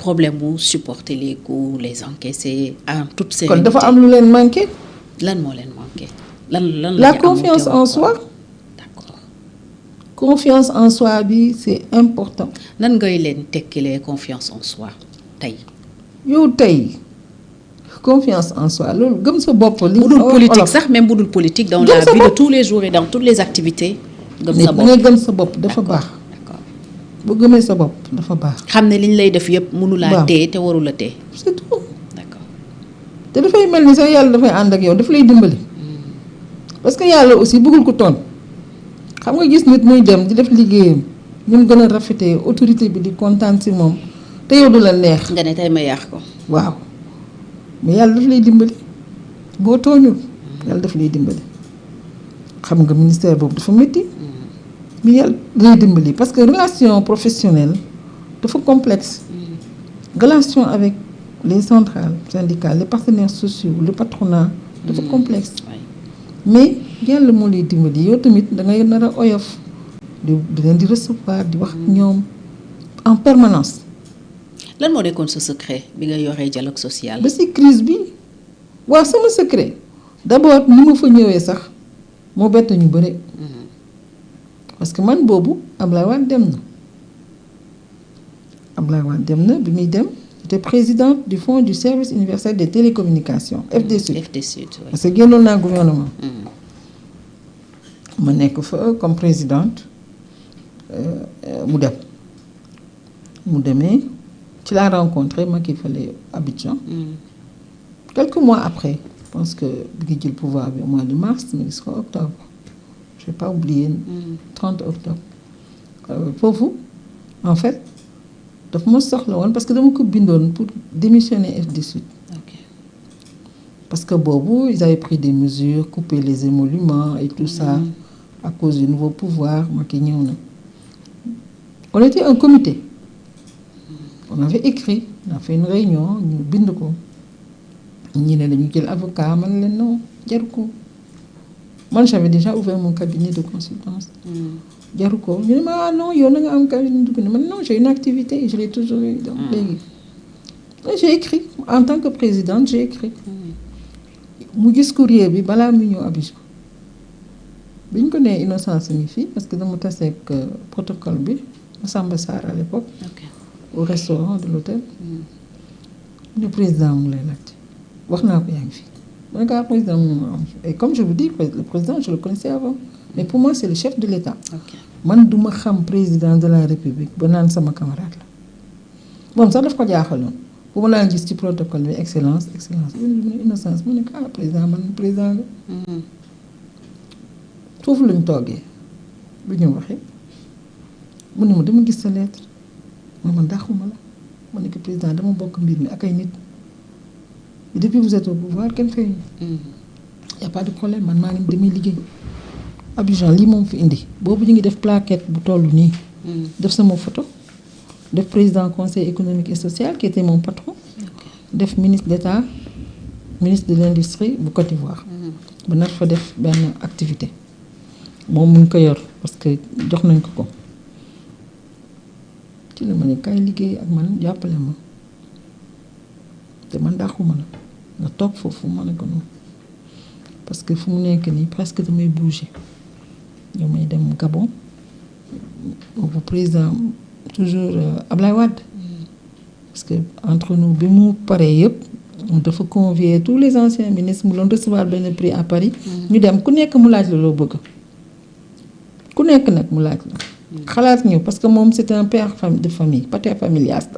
problème mu supporter les coups les encaisser en toute kon sérénité. dafa am lu leen manqué. lan moo leen manqué. lan la confiance en soi. d'accord. confiance en soi bi c'est important. nan ngay leen tekkilee confiance en soi tey. yow tey confiance en soi loolu gëm sa bopp. li budul politique sax même budul politique. dans la vie de tous les jours et dans toutes les activités. gëm sa bopp nga gëm sa bopp dafa baax. d'accord bu gëmee sa bopp dafa baax. xam ne liñ lay def yëpp mënu laa téye te waru la téye. c'est tout. d'accord. te dafay mel ni sax yàlla dafay ànd ak yow daf lay dimbali. parce que yàlla aussi bëggul ko toon xam nga gis nit muy dem di def liggéeyam ñu mu gën a rafetee autorité bi di kontaan si moom te yow du la neex. nga ne tey ma yàq ko. waaw mais yàlla daf lay dimbali boo tooñul yàlla daf lay dimbali xam nga ministère boobu dafa métti mais yàlla lay dimbali parce que relation professionnelle dafa complexe. relation avec les centrales syndicales les partenaires sociaux le patronat dafa complexe. mais yàlla moo lay dimbali yow tamit da ngay nar a oyof di leen di recevoir di wax ñoom en permanence. lan moo nekkoon sa secret bi nga yoree dialogue social. ba si crise bi waaw sama secret d'abord ni ma fa ñëwee sax moo bett ñu bëre. parce que man boobu Ablaye Wade dem na bi muy dem j'étais présidente du fonds du service universel des télécommunications FDSUD. FDSUD oui. parce que génnoon naa gouvernement. ma nekk fa comme présidente mu demee ci laa rencontré Macky fale Abidjan. quelques mois après je pense que bi ngi jël pouvoir bi au mois de mars mais gis ko octobre je vais pas oublier 30 octobre foofu en fait daf ma soxla woon parce que dama ko bindoon pour démissionner FDSUD. parce que boobu ils avaient pris des mesures couper les émoluments et tout ça à cause du nouveau pouvoir Macky ñëw na. on était un comité on avait écrit on a fait une réunion ñu bind ko ñi ne dañu jël avocat man leen non jaru ko man j'avais déjà ouvert mon cabinet de consultance. jaru ko ñu ne ma ah non yow na nga am cabinet de man non j'ai une activité et je l'ai toujours eu donc léegi j'ai écrit en tant que présidente j'ai écrit. mu gis courrier bi balaa mu ñëw Abidjan bi ñu ko nee Innocence mi fii parce que dama taseeg protocole bi Massamba Sarr à l'époque au restaurant de l'hôtel le président mu ngi lay laaj wax naa ko yaa ngi fii ma ne ko président mu et comme je vous dis le président je le connaissais avant mais pour moi c'est le chef de l'État. man duma xam président de la République ba naan sama camarade la moom sax daf ko jaaxaloon bu ma laa gis ci protocole bi excellence Innocence mu ne ko président man président la. foofu lañ toogee bu ñu waxee mu ne ma dama gis sa lettre man dàquma la ma ne ko président dama bokk mbir mi ak ay nit depuis vous êtes au pouvoir kenn fay y a pas de problème man maa ngi demee liggéey Abidjan lii moom fi indi boobu ñu ngi def plaquette bu toll nii. def sama photo def président conseil économique et social qui était mon patron. def ministre d'État ministre de l'industrie bu Côte d'Ivoire. ba nar fa def benn activité moom mu ngi ko yor parce que jox nañ ko ci la ma ne kay liggéey ak man jàppale ma te man dàquma la nga toog foofu ma ne ko noonu parce que fu mu nekk nii presque damay bouger damay dem Gabon boobu président toujours Ablaye Wade parce que entre nous bi mu paree yëpp dafa convier tous les anciens ministres mu doon recevoir benn prix à Paris. ñu dem ku nekk mu laaj la loo bëgg ku nekk nag mu laaj la. xalaat ñëw parce que moom c'est un père de famille pater familias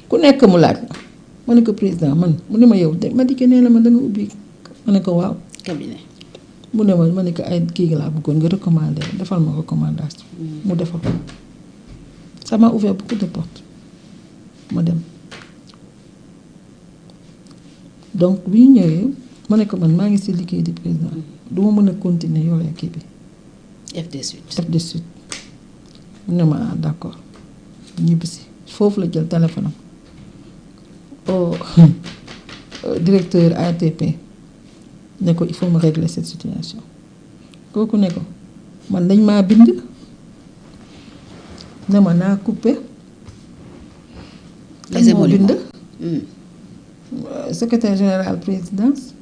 ku nekk mu laaj la ma ne ko président man mu ne ma yow de ma dikkee nee na ma da nga ubbi ma ne ko waaw. cabinet mu ne ma ne ko ay kii laa bëggoon nga recommander defal ma recommandation. mu defal ko ça m'a ouvert beaucoup de portes ma dem. donc bi ñu ñëwee ma ne ko man maa ngi ci liggéey di président du ma mën a continuer yore kii bi. FDSUD mu ne ma d'accord ñibbisi foofu la jël téléphone am au directeur ATP ne ko il faut me régler cette situation kooku ne ko man dañ maa bind ne ma naa couper kan moo bind secrétaire général présidence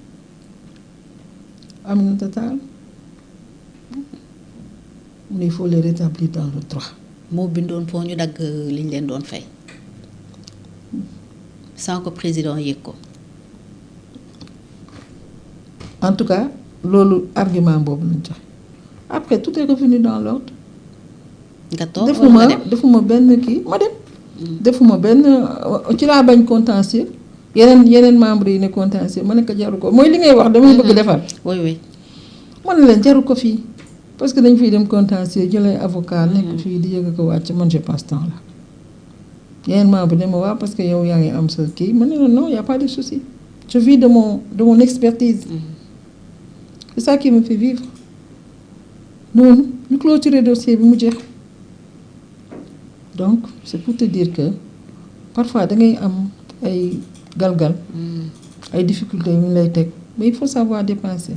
Aminata Tall il faut les rétablir dans le droit. moo bindoon pour ñu dagg liñ leen doon fay sans que président yëg ko. en tout cas loolu argument boobu lañ joxe après tout est revenu dans l'ordre. nga toog wala nga dem defuma benn kii ma dem. defuma benn ci laa bañ contentieux yeneen membres yi ne contentieux ma ne ko jaru ko mooy li ngay wax damay bëgg defar. oui. ma ne leen jaru ko fii parce que dañ fiy dem contentieux jëlee avocat nekk fii di yëg ko wàcc man je passe temps là. yeneen membre ne ma waaw parce que yow yaa ngi am sa kii ma ne la non y a pas de souci je vis de mon expertise. C'est ça qui me fait vivre noonu ñu clôturer dossier bi mu jeex. donc c'est pour te dire que parfois da ngay am ay galgal ay difficultés yu ñu lay teg mais il faut savoir dépenser.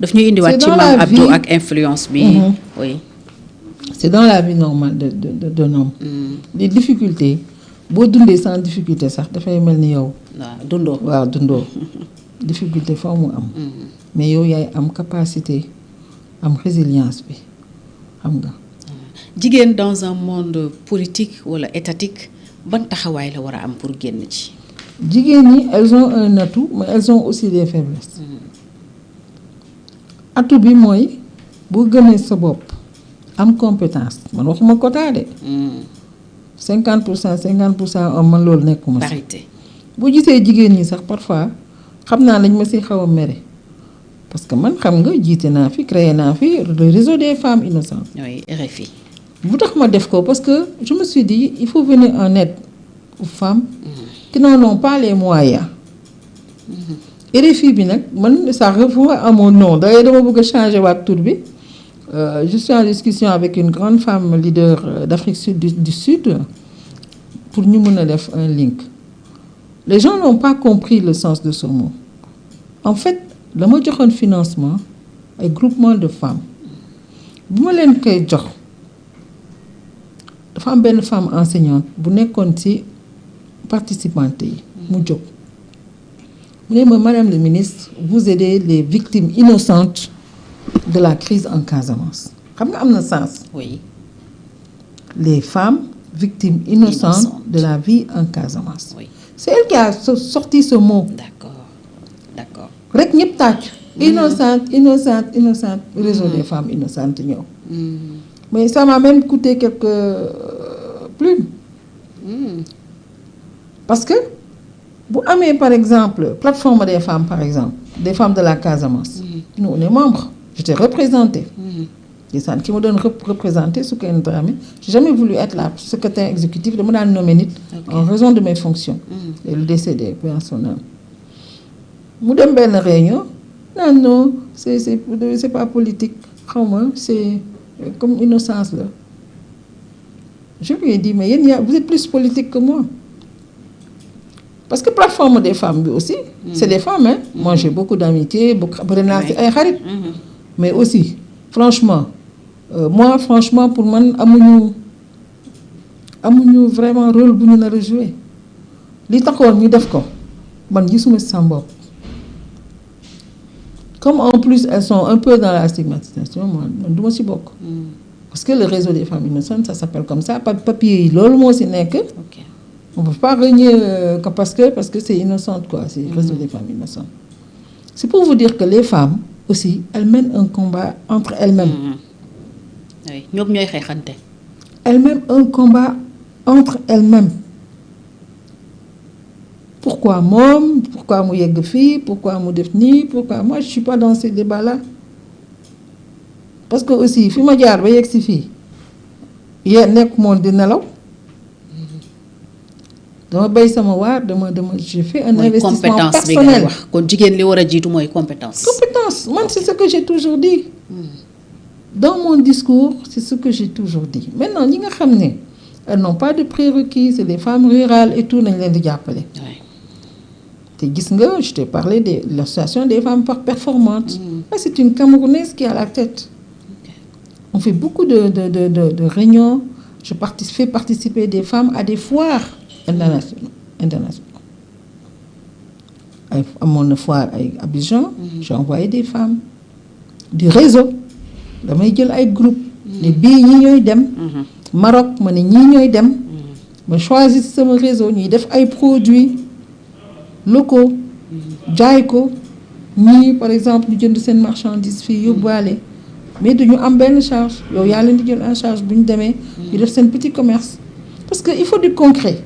daf ñuy indiwaat ci Mame Abdou ak influence bi. oui. c'est dans la vie normale d'un homme. les difficultés boo dundee sans difficulté sax dafay mel ni yow. waaw dundoo. difficulté foo mu am. mais yow yaay am capacité am résilience bi xam nga. jigéen dans un monde politique wala étatique ban taxawaay la war a am pour génn ci. jigéen ñi elles ont un atout mais elles ont aussi des faiblesses. atout bi mooy boo gëmee sa bopp am compétence man waxuma quota de. 50% am man loolu nekkuma si. parité. boo gisee jigéen ñi sax parfois xam naa lañ ma si xaw a mere parce que man xam nga jiite naa fi créé naa fi le réseau des femmes innocentes. oui RFI. bu tax ma def ko parce que je me suis dit il faut venir en aide aux femmes qui n'en ont pas les moyens. RFI bi nag man ça revoit à mon nom d'ailleurs dama bëgg a changer waat tur bi je suis en discussion avec une grande femme leader d'Afrique du Sud pour ñu mën a def un link. Les gens n'ont pas compris le sens de ce mot. En fait dama joxoon financement ay groupement de femmes bu ma leen koy jox dafa am benn femme enseignante bu nekkoon ci participante yi mu jóg mu ne ma madame le ministre vous aidez les victimes innocentes de la crise en Casamance xam nga am na sens. oui. les femmes victimes innocentes de la vie en Casamance. oui. c'est elle qui a sorti ce mot. d'accord. rek ñëpp tàcc. innocente réseau des femmes innocentes ñëw. mais ça m'a même coûté quelques plumes. parce que bu amee par exemple plateforme des femmes par exemple des femmes de la Casamance. nous on est membres j'étais représentée. ndeysaan ki ma doon représenter Soukeyna Dramé j'ai jamais voulu être la secrétaire exécutive dama daan nommer nit. en raison de mes fonctions. et le décédé paix à son âme. mu dem benn réunion non c'est pas politique xaw ma c'est comme innocence la. je lui ai dit mais yéen vous êtes plus politique que moi. parce que plateforme des femmes bi aussi. c'est des femmes hein. moi j'ai beaucoup d'amitié bëri naa ci ay xarit. mais aussi franchement moi franchement pour man amuñu vraiment rôle bu ñu nar a jouer li taxoon ñu def ko man gisuma ci sa bopp. comme en plus elles sont un peu dans la stigmatisation man du ma ci bokk. parce que le réseau des femmes innocentes ça s'appelle comme ça papier yi loolu moo ci nekk. on ne peut pas renier parce que c'est innocente quoi c'est le réseau des femmes innocentes. c'est pour vous dire que les femmes aussi elles mènent un combat entre elles-mêmes. oui ñoom ñooy xeexante. elles mènent un combat entre elles-mêmes. pourquoi moom pourquoi mu yegg fii pourquoi mu def nii pourquoi moi je suis pas dans ces débats-là. parce que aussi fi ma jaar ba yegg si fii yéen nekk moom di nelaw. dama béy sama waar dama j'ai fait un investissement personnel. wax kon jigéen li war a jiitu mooy compétence. man c'est ce que j'ai toujours dit. dans mon discours c'est ce que j'ai toujours dit maintenant ñi nga xam ne elles n'ont pas de prérequis c'est des femmes rurales et tout nañ leen di jàppale. te gis nga je t'ai parlé de l'association des femmes performantes. c'est une Camerounaise qui est à la tête. on fait beaucoup de réunions. je fais participer des femmes à des foires internationales. À mon foire à Abidjan, j'ai envoyé des femmes du réseau. Damay jël ay groupe ne bii ñi ñooy dem Maroc ma ne ñii ñooy dem ma choisir sama réseau ñuy def ay produits locaux jaay ko ñii par exemple ñu jënd seen marchandise fii yóbbaale mais duñu am benn charge yow yaa leen di jël en charge bu ñu demee ñu def seen petit commerce parce que il faut du concret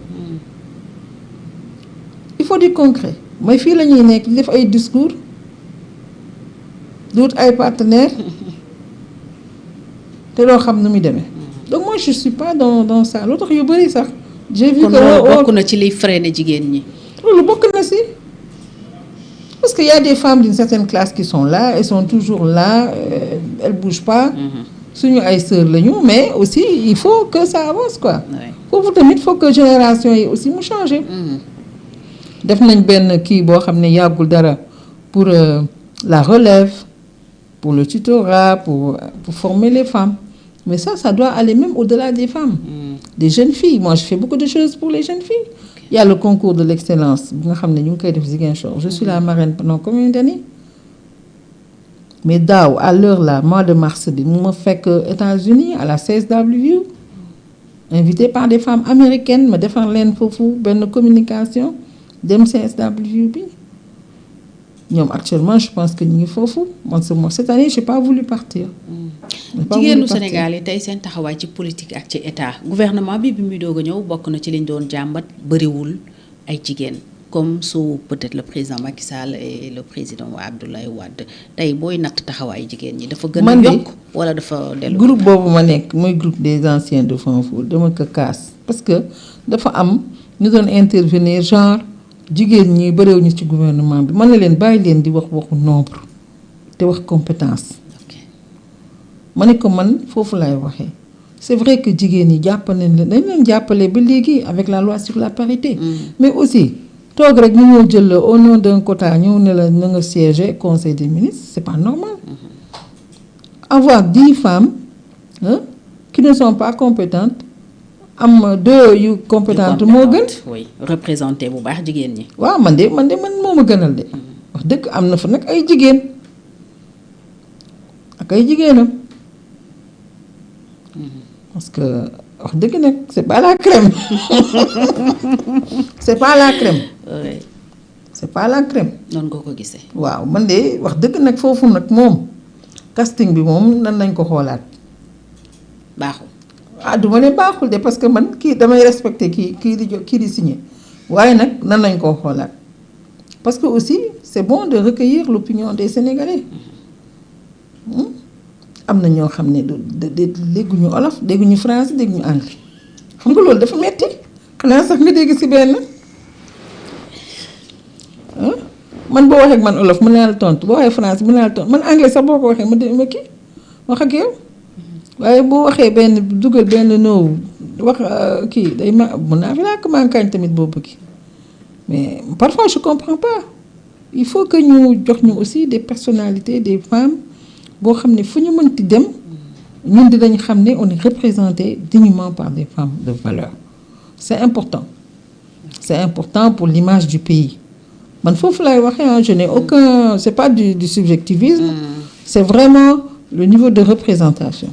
mooy fii la ñuy nekk di def ay discours di wut ay partenaires te doo xam nu muy demee donc moi je suis pas dans ça loo tax yu bëri sax j'ai vu que bokk na ci liy freiné jigéen ñi loolu bokk na si parce que y a des femmes d'une certaine classe qui sont là elles sont toujours là elles bougent pas suñu ay sœurs lañu mais aussi il faut que ça avance quoi foofu tamit faut que génération yi aussi mu changer def nañ benn kii boo xam ne yàggul dara pour la relève pour le tutorat pour former les femmes mais ça doit aller même au-delà des femmes des jeunes filles moi je fais beaucoup de choses pour les jeunes filles il y a le concours de l'excellence bi nga xam ne ñu ngi koy def Ziguinchor je suis la marraine pendant combien d'années mais daaw à l'heure là mois de mars bi mu ma fekk États-Unis à la CSW invité par des femmes américaines ma defar leen foofu benn communication dem CSW bi ñoom actuellement je pense que ñu ngi foofu man cette année j'ai pas voulu partir. jigéenu Sénégal yi tey seen taxawaay ci politique ak ci état gouvernement bi muy doog a ñëw bokk na ci liñ doon jàmbat bëriwul ay jigéen comme sous peut-être le président Macky Sall et le président Abdoulaye Wade tey booy natt taxawaayu jigéen ñi dafa gën a yokk wala dafa dellu groupe boobu ma nekk mooy groupe des anciens de Fonfou dama ko kaas parce que dafa am ñu doon intervenir genre jigéen ñi bëréew ñu ci gouvernement bi mën na leen bàyyi leen di wax waxu nombre te wax compétence ma ne ko man foofu lay waxee c'est vrai que jigéen ñi jàppale leen dañ leen jàppale ba léegi avec la loi sur la parité mais aussi toog rek ñu ñëw jël la au nom d'un quota ñëw ne la na nga siéger conseil des ministres c'est pas normal avoir 10 femmes qui ne sont pas compétentes am 2 yu compétentes moo gën. oui représenté bu baax jigéen ñi. waaw man moo ma gënal de. wax dëgg am na fa nag ay jigéen ak ay jigéenam. parce que wax dëgg nag c'est pas la crème. c'est pas la crème. oui. c'est pas la crème. noonu nga ko gisee. waaw man de wax dëgg nag foofu nag moom casting bi moom nan nañ ko xoolaat. baaxul. du ma ne baaxul de parce que man kii damay respecter kii di signer waaye nag nan nañ koo xoolaat parce que aussi c'est bon de recueillir l'opinion des Sénégalais am na ñoo xam ne dégguñu olof dégguñu français dégguñu anglais xam nga loolu dafa metti xanaa sax nga dégg ci benn man boo waxee ak man olof mën naa la tontu boo waxee français mën naa la tontu man anglais sax boo ko waxee ma kii wax ak yow. waaye boo waxee benn dugal benn noowu wax kii day mën naa fi làkk mankaañ tamit boo bëgg mais parfois je comprends pas il faut que ñu jox ñu aussi des personnalités des femmes boo xam ne fu ñu mënti dem ñun dinañ xam ne on est représenté dignement par des femmes de valeur c'est important pour l'image du pays man foofu lay waxee je n'ai aucun c'est pas du subjectivisme c'est vraiment le niveau de représentation.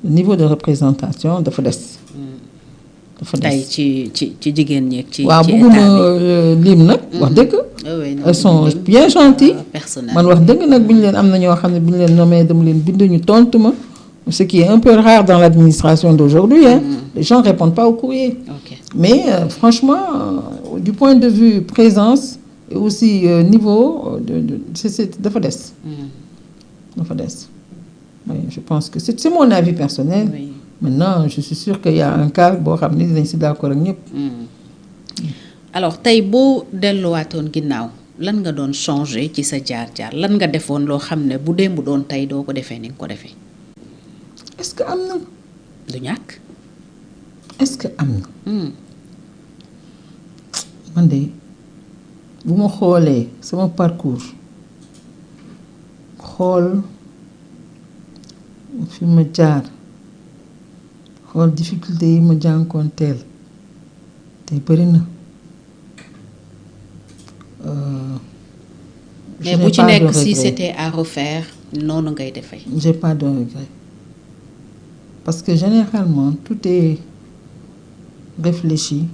Le niveau de représentation dafa des. tey ci jigéen ñi ak ci waaw bëgguma lim nag. wax dëgg. elles sont bien gentilles. man wax dëgg nag bu ñu leen am na ñoo xam ne bu ñu leen nommé dama leen bind ñu tontu ma ce qui est un peu rare dans l'administration d'aujourd'hui hein. Les gens répondent pas au courrier. Mais franchement du point de vue présence et aussi niveau c'est dafa des. dafa des. Oui, je pense que c'est mon avis personnel. Oui. Maintenant, je suis sûre qu'il y a un cas boo xam ne dinañ si d'accord ak ñëpp. alors tey boo delluwaatoon ginnaaw lan nga doon changer ci sa jaar-jaar lan nga defoon loo xam ne bu démb doon tey doo ko defee ni nga ko defee. est-ce que am na. du ñàkk. est-ce que am na. man de bu ma xoolee sama parcours xool. fi ma jaar xool difficulté yi ma jànkoonteel te bëri na. mais bu ci nekk si c'était à refaire noonu ngay defee. j'ai pas de regret parce que généralement tout est réfléchi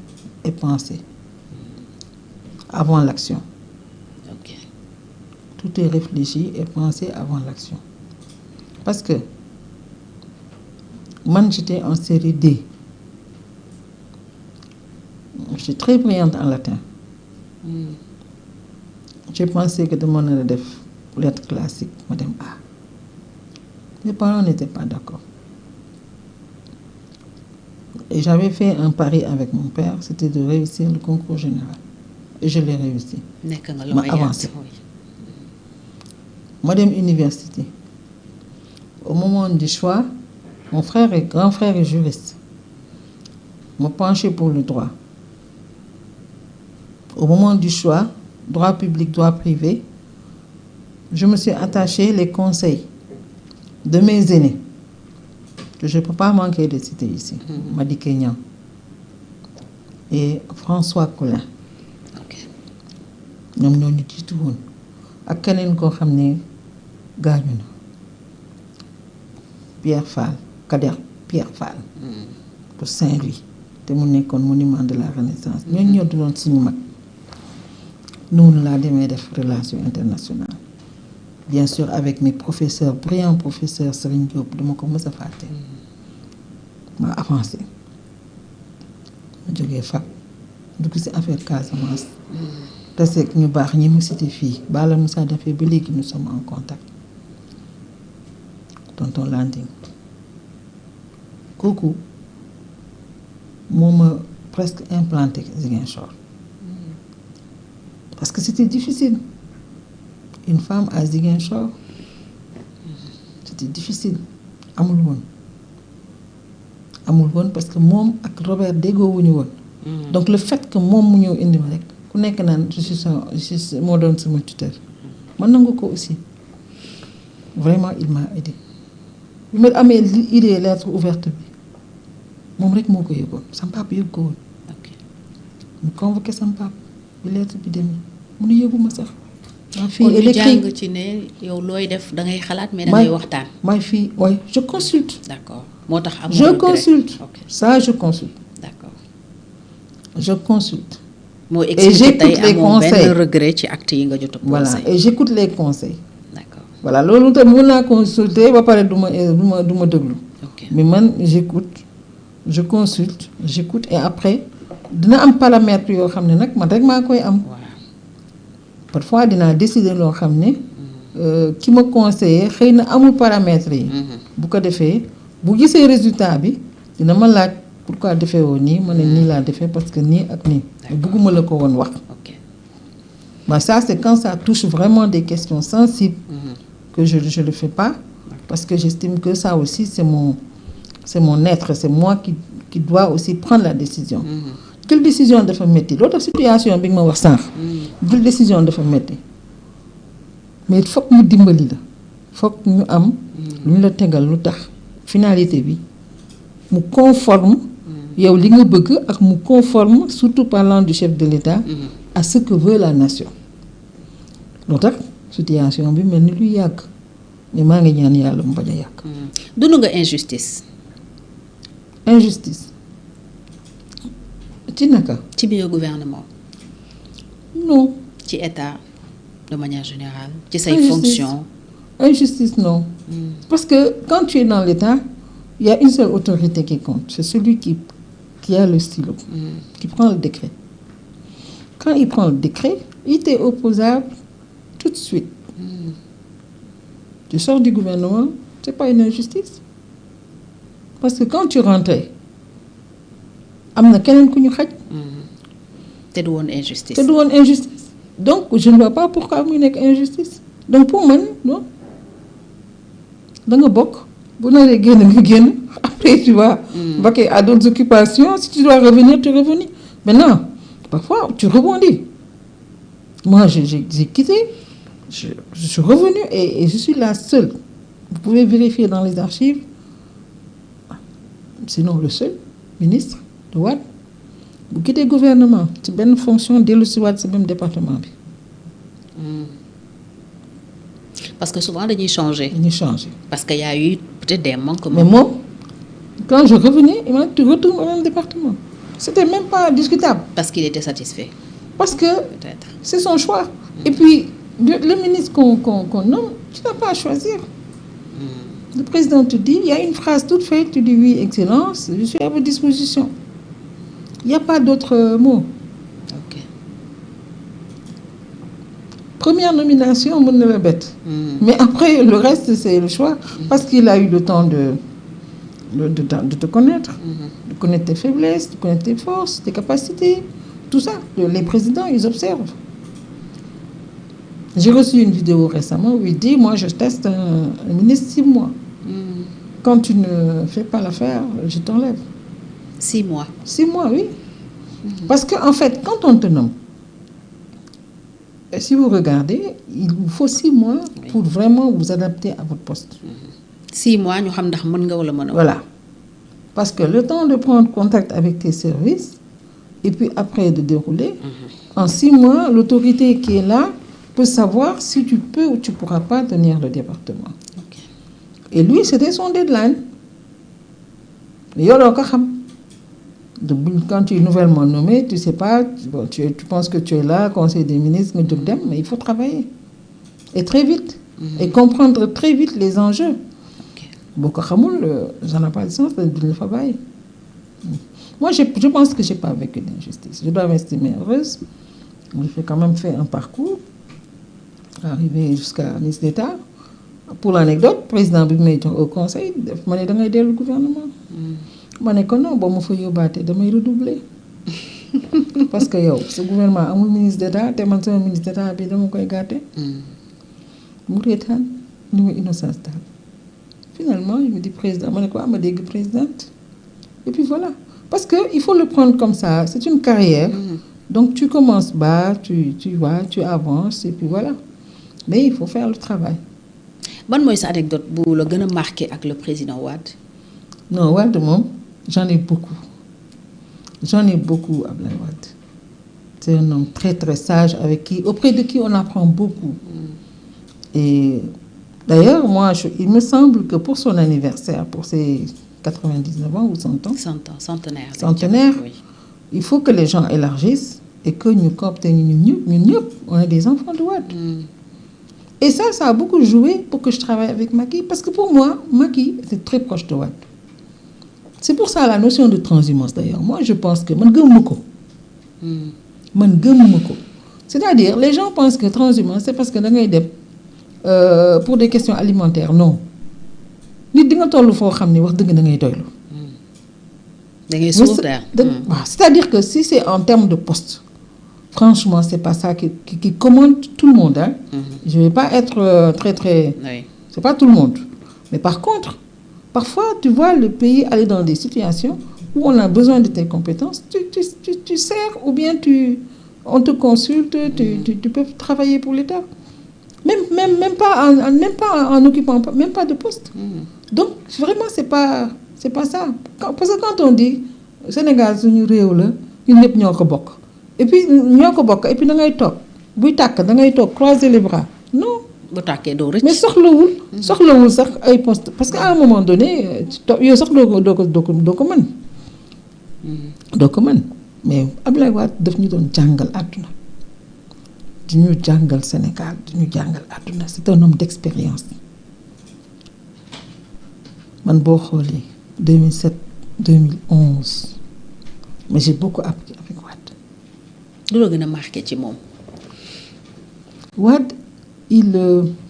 et pensé avant l'action. Ok. Tout est réfléchi et pensé avant l'action parce que man j'étais en série D. Je suis très brillante en latin. J'ai pensé que dama mën a def lettres classiques ma dem A. Mes parents n'étaient pas d'accord. Et j'avais fait un pari avec mon père, c'était de réussir le concours général. Et je l'ai réussi. Ma avancé. Ma dem université. Au moment du choix, mon grand frère est juriste. Me penchais pour le droit. Au moment du choix, droit public, droit privé, je me suis attachée les conseils de mes aînés, que je ne peux pas manquer de citer ici, Madické Niang et François Collin. ñoom ñoo ñu jiitu woon ak keneen koo xam ne gaañu na Pierre Fall Kader Pierre Fall pour Saint-Louis te mu nekkoon monument de la Renaissance ñooñu ñoo doon suñu mag. Noonu laa demee def relation internationale bien sûr avec mes professeurs brillants professeurs Serigne Diop dama ko mës a fàtte ma avancé ma jógee fac dugg ci affaire Casamance taseeg ñu baax ñi mu cité fii Bala Moussa dafee ba léegi nous sommes en contact tonton Landing kooku moo ma presque implanté Ziguinchor. Parce que c'était difficile. Une femme à Ziguinchor, c'était difficile. Amul woon parce que moom ak Robert déggoo wuñu woon. Donc le fait que moom mu ñëw indi ma rek ku nekk naan je suis moo doon sama tuteur. man nangu ko aussi. Vraiment il m'a aidé. bi ma amee idée lettre ouverte bi moom rek moo ko yëgoon sama papa yëg ko woon. mu convoqué sama papa bi lettre bi demee. mu ne yëguma sax. kon ñu jàng ci ne yow looy def da ngay xalaat mais da ngay waxtaan. may fii oui je consulte. d'accord moo tax amoo je consulte. Okay. Ça je consulte. d'accord. Je consulte. moo expliqué tey amoo benn regret ci acte yi nga jot a posé. Voilà et j'écoute les conseils. d'accord. Voilà loolu tamit mën naa consulter ba pare du ma déglu. mais man j'écoute je consulte j'écoute et après dina am paramètres yoo xam ne nag man rek maa koy am. Parfois dinaa décider loo xam ne ki ma conseillé xëy na amul paramètres yi. bu ko defee bu gisee résultat bi dina ma laaj pourquoi defee woo nii ma ne nii laa defee parce que nii ak nii. bëgguma la ko woon wax. Mais ça c'est quand ça touche vraiment des questions sensibles. Que je le fais pas parce que j'estime que ça aussi c'est mon être c'est moi qui dois aussi prendre la décision. Quelle décision dafa métti l'autre situation bi nga ma wax sànq. Quelle décision dafa métti mais foog ñu dimbali la foog ñu am. lu ñu la tegal lu tax finalité bi mu conforme. yow li nga bëgg ak mu conforme surtout parlant du chef de l'État. À ce que veut la nation. loo tax situation bi mel ni luy yàgg mais maa ngi ñaan yàlla mu bañ a yàgg. dund nga injustice. injustice. ci naka. ci biir gouvernement. non. ci état de manière générale. ci say fonctions. injustice non. Parce que quand tu es dans l'état il y a une seule autorité qui compte c'est celui qui a le stylo. Qui prend le décret. Quand il prend le décret il t'est opposable tout de suite. Tu sors du gouvernement c'est pas une injustice parce que quand tu rentrais am na keneen ku ñu xaj. te du woon injustice. te du woon injustice donc je ne vois pas pourquoi muy nekk injustice donc pour man non da nga bokk bu naree génn nga génn après tu vas vaquer à d'autres occupations si tu dois revenir tu revenir maintenant parfois tu rebondis moi j'ai quitté je suis revenue et je suis la seule vous pouvez vérifier dans les archives sinon le seul ministre de Wade bu quitté gouvernement ci benn fonction dellu si Wade ci même département bi. Parce que souvent dañuy changer. Parce qu'il y a eu peut-être des manquements. Mais moi, quand je revenais, il m'a dit tu retournes au même département. C'était même pas discutable. Parce qu'il était satisfait. Parce que c'est son choix. Et puis le ministre qu'on nomme, tu n'as pas à choisir. Le président te dit, il y a une phrase toute faite, tu dis oui, excellence, je suis à votre disposition. Il n'y a pas d'autre mot. Ok. Première nomination, on ne la bête. Mais après, le reste, c'est le choix. Parce qu'il a eu le temps de te connaître, de connaître tes faiblesses, de connaître tes forces, tes capacités, tout ça. Les présidents, ils observent. J'ai reçu une vidéo récemment où il dit, moi, je teste un ministre 6 mois. Quand tu ne fais pas l'affaire, je t'enlève. 6 mois. 6 mois, oui. Parce qu'en fait, quand on te nomme, si vous regardez, il vous faut 6 mois pour vraiment vous adapter à votre poste. 6 mois, nous savons que voilà. Parce que le temps de prendre contact avec tes services, et puis après de dérouler, en 6 mois, l'autorité qui est là peut savoir si tu peux ou tu ne pourras pas tenir le département. Okay. Et lui, c'était son deadline. Quand tu es nouvellement nommé, tu ne sais pas, bon, tu penses que tu es là, conseil des ministres, mais il faut travailler. Et très vite. Et comprendre très vite les enjeux. Okay. Ça n'a pas de sens de le travail. Moi, je pense que je n'ai pas vécu d'injustice. Je dois m'estimer heureuse. J'ai quand même fait un parcours, arrivé jusqu'à ministre d'État. Pour l'anecdote, le président Bimé au conseil, il m'a dit le gouvernement. Je dis que non, je vais redoubler. Parce que ce gouvernement a un ministre d'État, et moi, un ministre d'État, je vais garder. Je suis innocent. Finalement, il me dit président. Je me dis présidente. Et puis voilà. Parce qu'il faut le prendre comme ça. C'est une carrière. Donc tu commences bas, tu vois, tu avances, et puis voilà. Mais il faut faire le travail. Bonne anecdote pour le gën marqué avec le président Wade. Non, Wade, j'en ai beaucoup. J'en ai beaucoup, Abdoulaye Wade. C'est un homme très très sage auprès de qui on apprend beaucoup. Et d'ailleurs, moi, il me semble que pour son anniversaire, pour ses 99 ans ou 100 ans, centenaire, oui. Il faut que les gens élargissent et que nous, on est des enfants de Wade. Et ça a beaucoup joué pour que je travaille avec Macky. Parce que pour moi, Macky était très proche de Wade. C'est pour ça la notion de transhumance d'ailleurs. Moi, je pense que c'est-à-dire, les gens pensent que transhumance, c'est parce que pour des questions alimentaires. Non. C'est-à-dire que si c'est en termes de poste, franchement, c'est pas ça qui commande tout le monde. Hein. Je ne vais pas être très... Oui. C'est pas tout le monde. Mais par contre, parfois, tu vois le pays aller dans des situations où on a besoin de tes compétences. Tu sers ou bien on te consulte, tu peux travailler pour l'État. Même pas en occupant même pas de poste. Donc, vraiment, c'est pas ça. Parce que quand on dit Sénégal, c'est une réew, et puis da ngay tok buy tak da ngay tok croiser les bras non mais soxlawul sax ay poste parce qu'à un moment donné yo sax doo ko mën mais Abdoulaye Wade daf ñu doon jàngal àdduna di ñu jàngal Sénégal di ñu jàngal àdduna c'est un homme d'expérience man boo xoolee 2007 2011 mais j'ai beaucoup appris avec Wade. Lu la gën a marqué ci moom. Wade il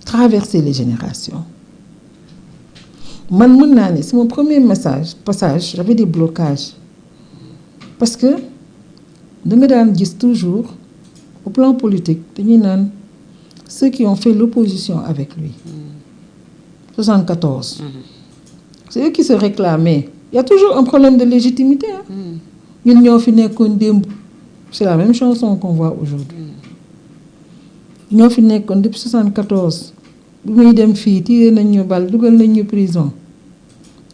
traversait les générations. Man mën naa ne c'est mon premier passage j'avais des blocages parce que da nga daan gis toujours au plan politique dañuy naan ceux qui ont fait l'opposition avec lui 74 c'est eux qui se réclamaient. Il y a toujours un problème de légitimité. Ñun ñoo fi nekkoon démb. C'est la même chanson qu'on voit aujourd'hui. Ñoo fi nekkoon depuis 74 bu muy dem fii tiré nañ ñu bal dugal nañ ñu prison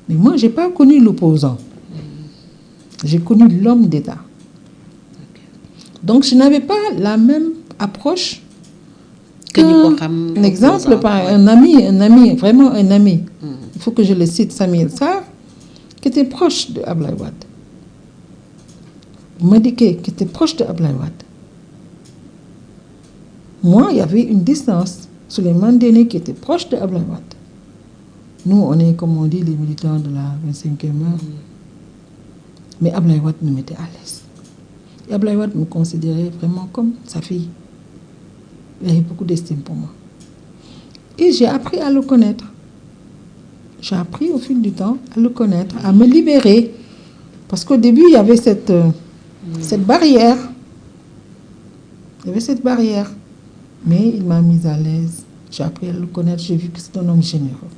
mais moi j'ai pas connu l'opposant J'ai connu l'homme d'État. Donc je n'avais pas la même approche qu'un exemple par un ami, vraiment un ami. Il faut que je le cite, Samuel Sarr, qui était proche de Ablaye Wade. Madické, qui était proche de Ablaye Wade. Moi, il y avait une distance. Souleymane Ndéné, qui était proche de Ablaye Wade. Nous, on est, comme on dit, les militants de la 25e heure. Mais Ablaye Wade me mettait à l'aise. Et Ablaye Wade me considérait vraiment comme sa fille. Il avait beaucoup d'estime pour moi. Et j'ai appris à le connaître. J'ai appris au fil du temps à le connaître, à me libérer. Parce qu'au début, il y avait cette barrière. Il y avait cette barrière. Mais il m'a mise à l'aise. J'ai appris à le connaître. J'ai vu que c'est un homme généreux.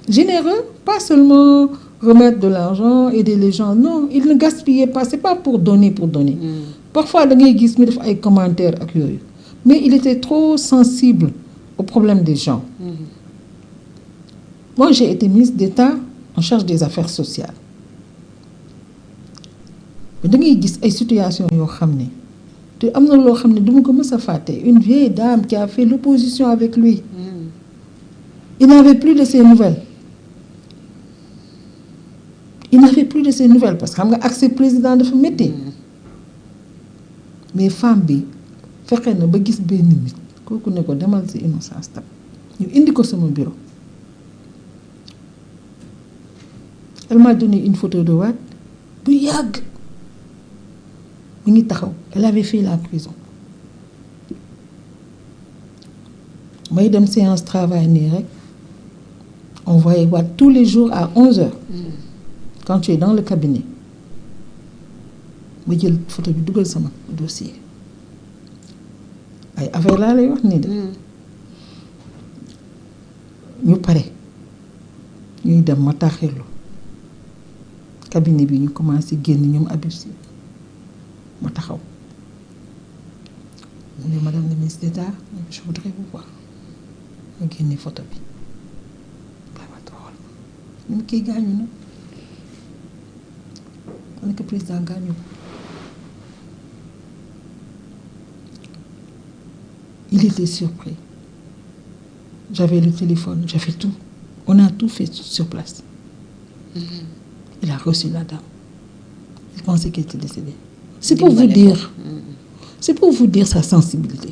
Généreux, pas seulement remettre de l'argent, aider les gens. Non, il ne gaspillait pas. C'est pas pour donner. Parfois, il y a des commentaires. Mais il était trop sensible aux problèmes des gens. Moi, j'ai été ministre d'État en charge des affaires sociales. Mais il y a des situations qui une vieille dame qui a fait l'opposition avec lui. Il n'avait plus de ses nouvelles. Parce que l'accès président de métier. Mais femme bi fexé na ba gis benn nit koku ne ko demal ci Innocence Ntap ñu indi ko sama bureau. Elle m'a donné une photo de Wade bu yàgg mi ngi taxaw. Elle avait fait la prison. may dem séance travail nii rek on voyait Wade tous les jours à 11h. Quand tu es dans le cabinet ma jël photo bi dugal sama dossier ay affaire laa lay wax nii de ñu pare ñuy dem ma taxirlu cabinet bi ñu commencé génn ñoom Habib Sy ma taxaw mu ne madame la ministre d'État je voudrais vous voir ma génne photo bi ba ma xool ñu mu kii gaañu na ma ne ko président gaañu. Il était surpris. J'avais le téléphone, j'avais tout. On a tout fait sur place. Il a reçu la dame. Il pensait qu'elle était décédée. C'est pour vous dire. C'est pour vous dire sa sensibilité.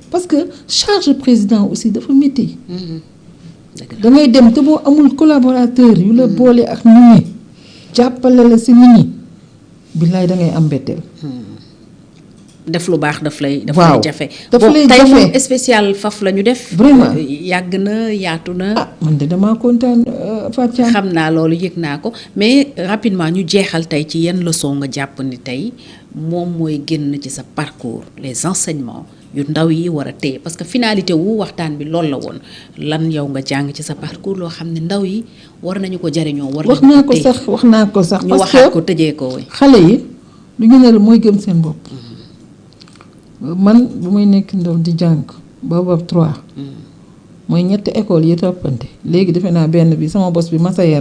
Parce que charge président aussi dafa métti. da ngay dem te boo amul collaborateur yu la boole ak nit ñi jàppale la si nit ñi billaay da ngay am mbetteel. def lu baax daf lay jafe. daf lay jafe tey moom spécial faf la ñu def. vraiment yàgg na yaatu na. man de damaa kontaan Fatia. xam naa loolu yëg naa ko mais rapidement ñu jeexal tey ci yenn leçon nga jàpp ni tey moom mooy génn ci sa parcours les enseignements yu ndaw yi war a téye parce que finalité wu waxtaan bi loolu la woon lan yow nga jàng ci sa parcours loo xam ne ndaw yi war nañu ko jariñoo. war wax naa ko sax ñu waxaat ko tëjee ko woy xale yi lu ñu ne la mooy gëm seen bopp. man bu may nekk ndaw di jàng booba 3 mooy ñetti école yi toppante léegi defe naa benn bi sama bos bi Massayer